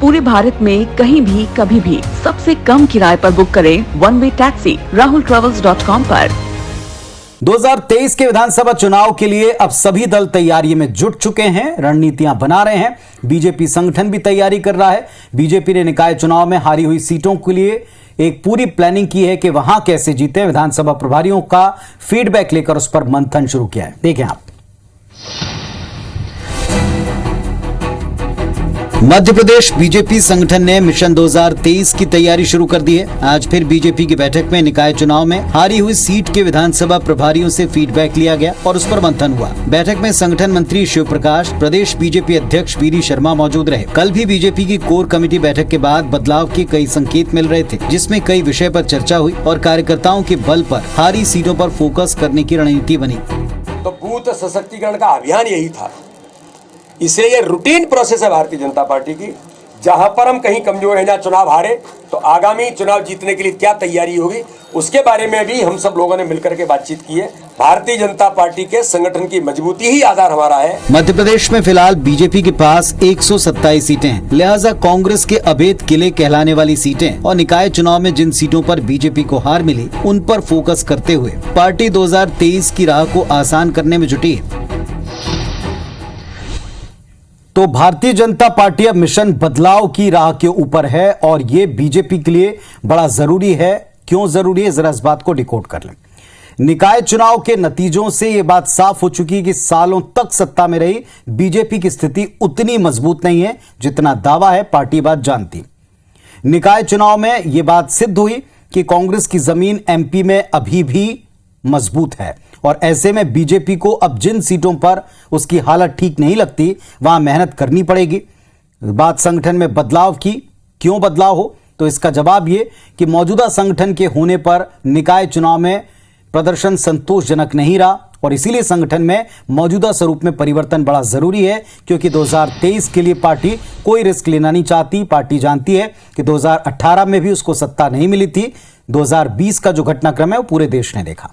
पूरे भारत में कहीं भी कभी भी सबसे कम किराए पर बुक करें वन वे टैक्सी rahultravels.com पर। 2023 के विधानसभा चुनाव के लिए अब सभी दल तैयारी में जुट चुके हैं, रणनीतियां बना रहे हैं। बीजेपी संगठन भी तैयारी कर रहा है। बीजेपी ने निकाय चुनाव में हारी हुई सीटों के लिए एक पूरी प्लानिंग की है कि वहां कैसे जीते। विधानसभा प्रभारियों का फीडबैक लेकर उस पर मंथन शुरू किया है। देखें आप। मध्य प्रदेश बीजेपी संगठन ने मिशन 2023 की तैयारी शुरू कर दी है। आज फिर बीजेपी की बैठक में निकाय चुनाव में हारी हुई सीट के विधानसभा प्रभारियों से फीडबैक लिया गया और उस पर मंथन हुआ। बैठक में संगठन मंत्री शिव प्रकाश, प्रदेश बीजेपी अध्यक्ष वीरी शर्मा मौजूद रहे। कल भी बीजेपी की कोर कमेटी बैठक के बाद बदलाव के कई संकेत मिल रहे थे, जिसमें कई विषय पर चर्चा हुई और कार्यकर्ताओं के बल पर हारी सीटों पर फोकस करने की रणनीति बनी। तो बूथ सशक्तिकरण का अभियान यही था। इसलिए ये रूटीन प्रोसेस है भारतीय जनता पार्टी की। जहां पर हम कहीं कमजोर है ना चुनाव हारे, तो आगामी चुनाव जीतने के लिए क्या तैयारी होगी, उसके बारे में भी हम सब लोगों ने मिलकर के बातचीत की है। भारतीय जनता पार्टी के संगठन की मजबूती ही आधार हमारा है। मध्य प्रदेश में फिलहाल बीजेपी के पास 127 सीटें हैं, लिहाजा कांग्रेस के अभेद किले कहलाने वाली सीटें और निकाय चुनाव में जिन सीटों पर बीजेपी को हार मिली, उन पर फोकस करते हुए पार्टी 2023 की राह को आसान करने में जुटी है। तो भारतीय जनता पार्टी अब मिशन बदलाव की राह के ऊपर है और ये बीजेपी के लिए बड़ा जरूरी है। क्यों जरूरी है, जरा इस बात को डिकोड कर लें। निकाय चुनाव के नतीजों से यह बात साफ हो चुकी है कि सालों तक सत्ता में रही बीजेपी की स्थिति उतनी मजबूत नहीं है जितना दावा है। पार्टी बात जानती। निकाय चुनाव में यह बात सिद्ध हुई कि कांग्रेस की जमीन एमपी में अभी भी मजबूत है और ऐसे में बीजेपी को अब जिन सीटों पर उसकी हालत ठीक नहीं लगती, वहां मेहनत करनी पड़ेगी। बात संगठन में बदलाव की, क्यों बदलाव हो, तो इसका जवाब ये कि मौजूदा संगठन के होने पर निकाय चुनाव में प्रदर्शन संतोषजनक नहीं रहा और इसीलिए संगठन में मौजूदा स्वरूप में परिवर्तन बड़ा जरूरी है, क्योंकि 2023 के लिए पार्टी कोई रिस्क लेना नहीं चाहती। पार्टी जानती है कि 2018 में भी उसको सत्ता नहीं मिली थी। 2020 का जो घटनाक्रम है वो पूरे देश ने देखा।